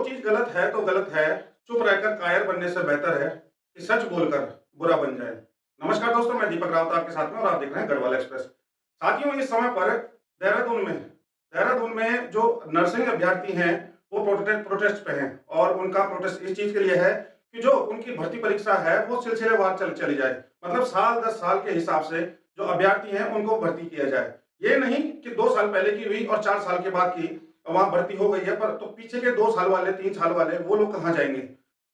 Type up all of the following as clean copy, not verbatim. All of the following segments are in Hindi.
चीज गलत है तो गलत है, चुप रहकर कायर बनने से बेहतर है कि सच बोलकर बुरा बन जाए। नमस्कार दोस्तों, मैं दीपक रावत आपके साथ में और आप देख रहे हैं गढ़वाल एक्सप्रेस। साथियों, इस समय पर देहरादून में जो नर्सिंग अभ्यर्थी हैं वो प्रोटेस्ट पे हैं और उनका प्रोटेस्ट इस चीज के लिए है कि जो उनकी भर्ती परीक्षा है वो सिलसिलेवार चली जाए। मतलब साल 10 साल के हिसाब से जो अभ्यर्थी हैं उनको भर्ती किया जाए। ये नहीं कि 2 साल पहले की हुई और 4 साल के बाद की वहां भर्ती हो गई है, पर तो पीछे के 2 साल वाले 3 साल वाले वो लोग कहाँ जाएंगे।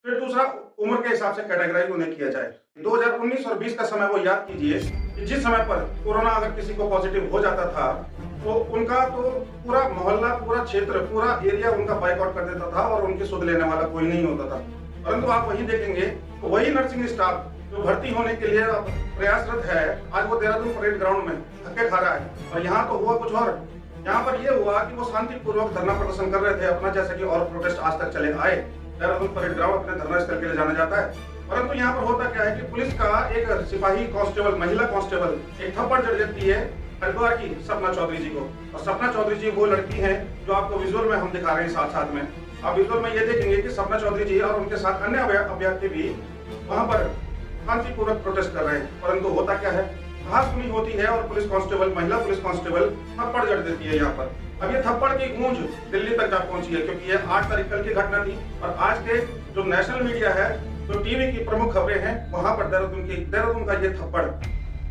फिर दूसरा, उम्र के हिसाब से कैटेगराइज उन्हें किया जाए। 2019 और 20 का समय वो याद कीजिए कि जिस समय पर कोरोना अगर किसी को पॉजिटिव हो जाता था तो उनका तो पूरा मोहल्ला, पूरा क्षेत्र, पूरा एरिया उनका बाइकआउट कर देता था और उनकी सुध लेने वाला कोई नहीं होता था। परंतु आप वही देखेंगे तो वही नर्सिंग स्टाफ जो भर्ती होने के लिए प्रयासरत है, आज वो देहरादून परेड ग्राउंड में धक्के खा रहा है। और यहाँ तो हुआ कुछ और, यहाँ पर यह हुआ कि वो शांतिपूर्वक धरना प्रदर्शन कर रहे थे अपना, जैसे कि और प्रोटेस्ट आज तक चले आए। देहरादून परेड ग्राउंड अपने धरना स्थल के लिए जाना जाता है, परंतु यहाँ पर होता क्या है कि पुलिस का एक सिपाही कांस्टेबल, महिला कांस्टेबल एक थप्पड़ जड़ देती है हरिद्वार की सपना चौधरी जी को। और सपना चौधरी जी वो लड़की हैं जो आपको विजुअल में हम दिखा रहे हैं साथ साथ में। आप विजुअल में ये देखेंगे कि सपना चौधरी जी और उनके साथ अन्य अभ्यर्थी भी वहां पर शांतिपूर्वक प्रोटेस्ट कर रहे हैं, परंतु होता क्या है, घास-सुनी होती है और पुलिस कांस्टेबल, महिला पुलिस कांस्टेबल थप्पड़ जड़ देती है यहाँ पर। अब ये थप्पड़ की गूंज दिल्ली तक जा पहुंची है, क्योंकि ये 8 तारीख कल की घटना थी और आज के जो नेशनल मीडिया है, जो टीवी की प्रमुख खबरें हैं, वहां पर देहरादून का ये थप्पड़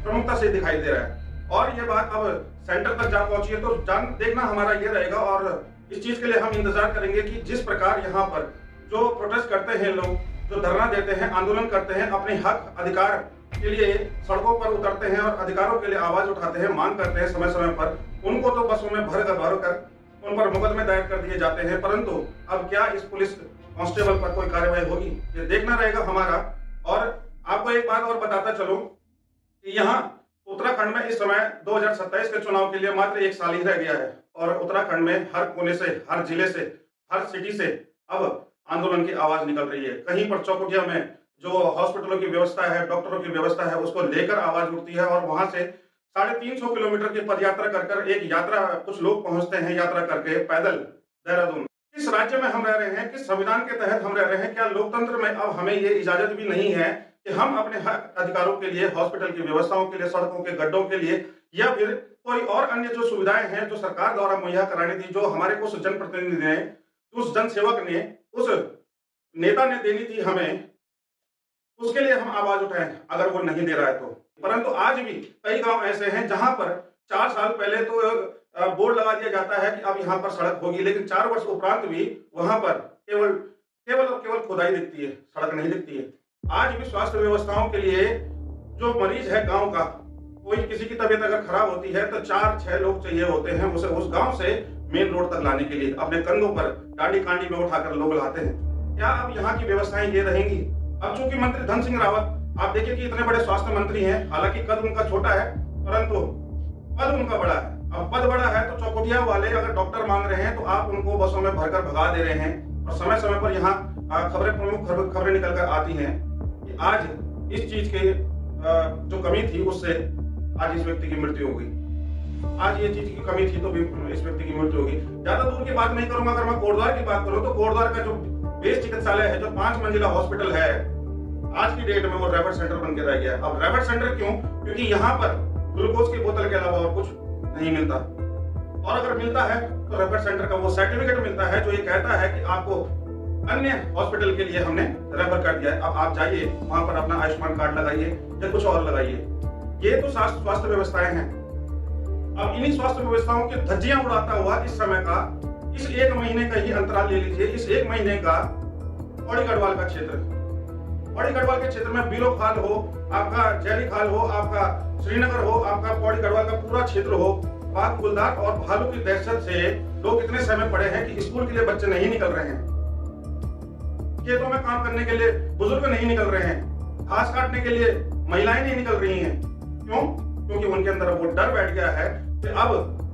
प्रमुखता से दिखाई दे रहा है। और ये बात अब सेंटर तक जा पहुंची है, तो देखना हमारा ये रहेगा और इस चीज के लिए हम इंतजार करेंगे कि जिस प्रकार यहाँ पर जो प्रोटेस्ट करते हैं लोग, जो धरना देते हैं, आंदोलन करते हैं, अपने हक अधिकार के लिए सड़कों पर उतरते हैं और अधिकारों के लिए आवाज उठाते हैं, मांग करते हैं समय समय पर, उनको तो बसों में भर कर उन पर मुकदमे दायर कर दिए जाते हैं। परंतु अब क्या इस पुलिस कांस्टेबल पर कोई कार्रवाई होगी, ये देखना रहेगा हमारा। और आपको एक बात और बताता चलूं कि यहाँ उत्तराखंड में इस समय 2027 के चुनाव के लिए मात्र 1 साल ही रह गया है और उत्तराखंड में हर कोने से, हर जिले से, हर सिटी से अब आंदोलन की आवाज निकल रही है। कहीं पर चौकुटिया में जो हॉस्पिटलों की व्यवस्था है, डॉक्टरों की व्यवस्था है, उसको लेकर आवाज उठती है और वहां से 350 किलोमीटर की पदयात्रा कर एक यात्रा, कुछ लोग पहुंचते हैं यात्रा करके पैदल देहरादून। किस राज्य में हम रह रहे हैं, किस संविधान के तहत हम रह रहे हैं? क्या लोकतंत्र में अब हमें ये इजाजत भी नहीं है कि हम अपने हक अधिकारों के लिए, हॉस्पिटल की व्यवस्थाओं के लिए, सड़कों के गड्ढों के लिए या फिर कोई और अन्य जो सुविधाएं हैं जो सरकार द्वारा मुहैया करानी थी, जो हमारे उस जनप्रतिनिधि ने, उस जनसेवक ने, उस नेता ने देनी थी हमें, उसके लिए हम आवाज उठाएं अगर वो नहीं दे रहा है तो। परंतु आज भी कई गांव ऐसे हैं जहां पर 4 साल पहले तो बोर्ड लगा दिया जाता है कि अब यहां पर सड़क होगी, लेकिन 4 वर्ष उपरांत भी वहां पर केवल खुदाई दिखती है, सड़क नहीं दिखती है। आज भी स्वास्थ्य व्यवस्थाओं के लिए जो मरीज है गांव का, कोई किसी की तबीयत अगर खराब होती है तो 4-6 लोग चाहिए होते हैं उसे उस गांव से मेन रोड तक लाने के लिए, अपने कंधों पर डांडी कांडी में उठाकर लोग लाते हैं। क्या अब यहाँ की व्यवस्थाएं ये रहेंगी? अब चूंकि मंत्री धन सिंह रावत, आप देखिए कि इतने बड़े स्वास्थ्य मंत्री हैं, हालांकि कद उनका छोटा है परंतु पद उनका बड़ा है। अब पद बड़ा है तो चौकुटिया वाले अगर डॉक्टर मांग रहे हैं तो आप उनको बसों में भरकर भगा दे रहे हैं और समय समय पर यहाँ प्रमुख खबरें निकल कर आती हैं कि आज इस चीज के जो कमी थी उससे आज इस व्यक्ति की मृत्यु हो गई। आज ये चीज की कमी थी तो इस व्यक्ति की मृत्यु होगी। ज्यादा दूर की बात नहीं करूंगा, अगर मैं कोटद्वार की बात करूं तो कोटद्वार का जो बेस चिकित्सालय है, जो 5 मंजिला हॉस्पिटल है, आज की डेट में वो रेफर सेंटर बन के रह गया। अब रेफर सेंटर क्यों? क्योंकि यहाँ पर ग्लूकोज की बोतल के अलावा और कुछ नहीं मिलता, और अगर मिलता है तो रेफर सेंटर का वो सर्टिफिकेट मिलता है जो ये कहता है कि आपको अन्य हॉस्पिटल के लिए हमने रेफर कर दिया है, अब आप जाइए वहां पर अपना आयुष्मान कार्ड लगाइए या कुछ और लगाइए। ये तो स्वास्थ्य व्यवस्थाएं हैं। अब इन्हीं स्वास्थ्य व्यवस्थाओं की धज्जियां उड़ाता हुआ इस समय का, इस 1 महीने का ही अंतराल ले लीजिए, इस 1 महीने का पौड़ी गढ़वाल का क्षेत्र, पौड़ी गढ़वाल के क्षेत्र में बीलो खाल हो, आपका जैली खाल हो, आपका श्रीनगर हो, आपका पौड़ी गढ़वाल का पूरा क्षेत्र हो, बाघ, गुलदार और भालू की दहशत से लोग इतने समय पड़े हैं कि स्कूल के लिए बच्चे नहीं निकल रहे हैं, खेतों में काम करने के लिए बुजुर्ग नहीं निकल रहे हैं, घास काटने के लिए महिलाएं नहीं निकल रही हैं। क्यों? क्योंकि उनके अंदर वो डर बैठ गया है कि अब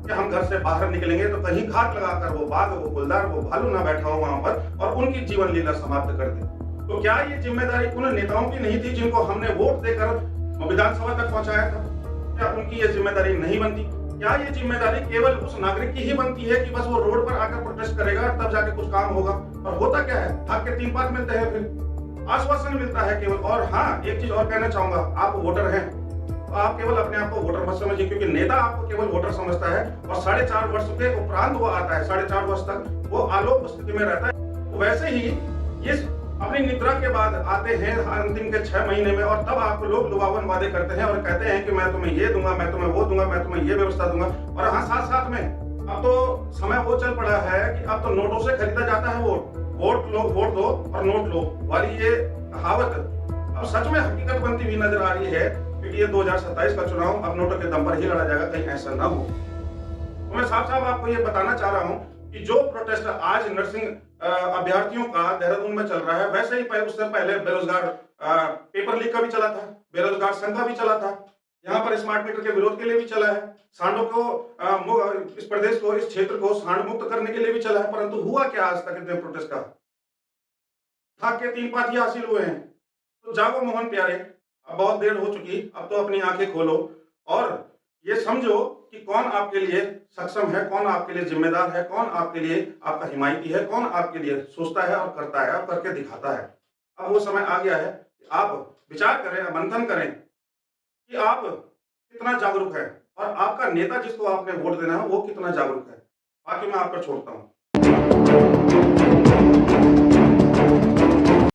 कि हम घर से बाहर निकलेंगे तो कहीं घात लगाकर वो बाघ, वो गुलदार, वो भालू ना बैठा हो वहां पर और उनकी जीवन लीला समाप्त कर दे। तो क्या ये जिम्मेदारी उन नेताओं की नहीं थी जिनको हमने वोट देकर विधानसभा तक पहुंचाया था? क्या उनकी ये जिम्मेदारी नहीं बनती? क्या ये जिम्मेदारी केवल उस नागरिक की ही बनती है कि बस वो रोड पर आकर प्रोटेस्ट करेगा तब जाके कुछ काम होगा? और होता क्या है, आपके 3 पात मिलते हैं फिर, आश्वासन मिलता है केवल। और हाँ, एक चीज और कहना चाहूंगा, आप वोटर हैं तो आप केवल अपने आप को वोटर मत समझिए, क्योंकि नेता आपको केवल वोटर समझता है और 4.5 वर्ष के उपरांत वो आता है, 4.5 वर्ष तक वो आलोक स्थिति में रहता है। तो वैसे ही ये अपनी निद्रा के बाद आते हैं अंतिम के 6 महीने में, और तब आपको लोग लुभावन वादे करते हैं और कहते हैं कि मैं तुम्हें ये दूंगा, मैं तुम्हें वो दूंगा, मैं तुम्हें ये व्यवस्था दूंगा। और हाँ, साथ साथ में अब तो समय वो चल पड़ा है कि अब तो नोटों से खरीदा जाता है वोट। वोट दो और नोट लो वाली ये कहावत अब सच में हकीकत बनती हुई नजर आ रही है, क्योंकि ये 2027 का चुनाव अब नोटों के दम पर ही लड़ा जाएगा, कहीं ऐसा ना हो। तो मैं साफ साफ आपको ये बताना चाह रहा हूँ कि जो प्रोटेस्ट आज नर्सिंग अभ्यर्थियों का देहरादून में चल रहा है, वैसे ही उससे पहले बेरोजगार पेपर लीक का भी चला था, बेरोजगार संघ का भी चला था, यहाँ पर स्मार्ट मीटर के विरोध के लिए भी चला है, सांडों को इस प्रदेश को, इस क्षेत्र को सांड मुक्त करने के लिए भी चला है। परंतु हुआ क्या आज तक इतने प्रोटेस्ट का? भाग के 3 पात ही हासिल हुए हैं। तो जागो मोहन प्यारे, अब बहुत देर हो चुकी, अब तो अपनी आंखें खोलो और ये समझो कि कौन आपके लिए सक्षम है, कौन आपके लिए जिम्मेदार है, कौन आपके लिए आपका हिमायती है, कौन आपके लिए सोचता है और करता है और करके दिखाता है। अब वो समय आ गया है कि आप विचार करें, मंथन करें कि आप कितना जागरूक है और आपका नेता जिसको आपने वोट देना है वो कितना जागरूक है। बाकी मैं आप पर छोड़ता हूँ।